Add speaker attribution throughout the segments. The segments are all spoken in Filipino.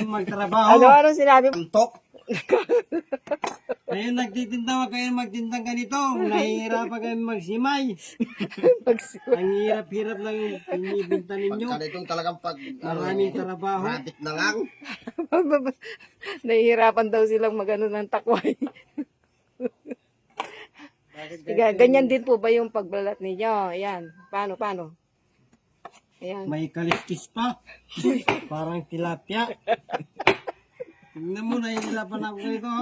Speaker 1: Magtrabaho.
Speaker 2: Ano sinabi mo?
Speaker 3: Antok.
Speaker 1: Kayo nagtitinda, wag kayo magtindang ganito. Nahihirapan kayo magsimay. Ang hirap-hirap lang yung pinibinta ninyo.
Speaker 3: Pagka itong talagang pag
Speaker 1: Maraming trabaho.
Speaker 3: rabbit na lang.
Speaker 2: Nahihirapan daw silang magano ng takway. Ganyan din po ba yung pagbalat ninyo? Ayan. Paano? Ayan.
Speaker 1: May kaliskis pa. Parang tilapia. Tingnan mo, nahihirapan ako ito.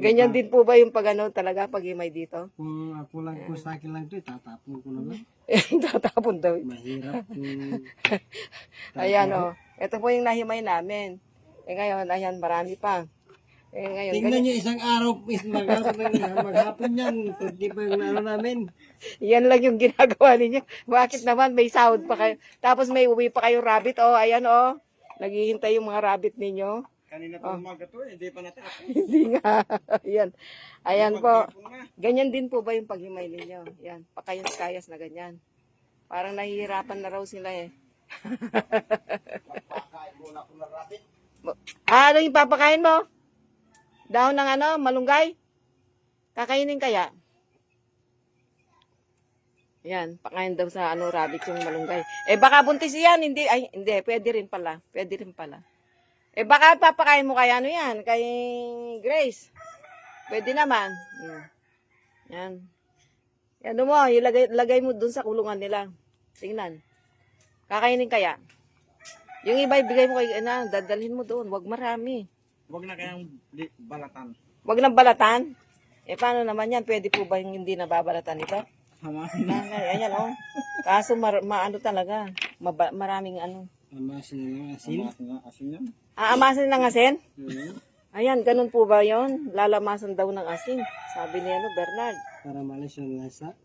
Speaker 2: Ganyan din po ba yung pagano talaga pag-himay dito?
Speaker 1: Kung ako lang, kung sa akin lang ito, tatapon ko na lang.
Speaker 2: Tatapon daw.
Speaker 1: Mahirap.
Speaker 2: Ayan o. Ito po yung nahimay namin. Ngayon, ayan, marami pa. Ngayon,
Speaker 1: Tingnan nyo, isang araw, maghapon yan. Kunti pa yung ano namin.
Speaker 2: yan lang yung ginagawa ninyo. Bakit naman may sahod pa kayo? Tapos may uwi pa kayo rabbit. Ayan naghihintay yung mga rabbit ninyo.
Speaker 3: Kanina pa umaga to hindi pa natin.
Speaker 2: Hindi nga. Ayan po. Ganyan din po ba yung paghimay ninyo? Yan. Pakayas-kayas na ganyan. Parang nahihirapan na raw sila eh.
Speaker 3: Pakain muna ako ng rabbit.
Speaker 2: Ano yung papakain mo? Daon ng malunggay? Kakainin kaya? Yan, pakain daw sa rabbit yung malunggay. Baka buntis yan, hindi, pwede rin pala. Baka papakain mo kaya yan, kay Grace. Pwede naman. Yan. Yan mo, ilagay mo dun sa kulungan nila. Tingnan. Kakainin kaya? Yung iba ibigay mo kay, dadalhin mo doon, wag marami.
Speaker 3: Huwag na kayang balatan.
Speaker 2: Wag nang balatan. Paano naman yan? Pwede po ba yung hindi nababalatan ito?
Speaker 3: Hamasin
Speaker 2: Ayan Kaso maano talaga. Maraming
Speaker 1: Amasin na lang asin.
Speaker 3: asin yan.
Speaker 2: Aamasin ng asin? Ayan, ganun po ba yon? Lalamasan daw ng asin. Sabi ni Bernard.
Speaker 1: Para malis yung lasa.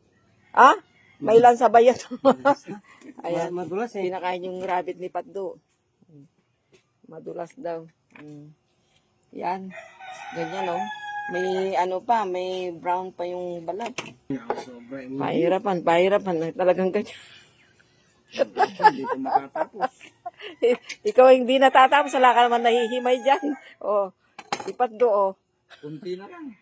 Speaker 2: May lansa ba yan? Ayan.
Speaker 1: Madulas eh.
Speaker 2: Pinakain yung rabbit ni Patdo. Madulas daw. Yan. Ganyan May may brown pa yung balat. Pahirapan. Talagang ganyan.
Speaker 3: Hindi ko makatapos.
Speaker 2: Ikaw hindi natatapos. Wala ka naman nahihimay dyan. Si Patdo
Speaker 3: Kunti na lang.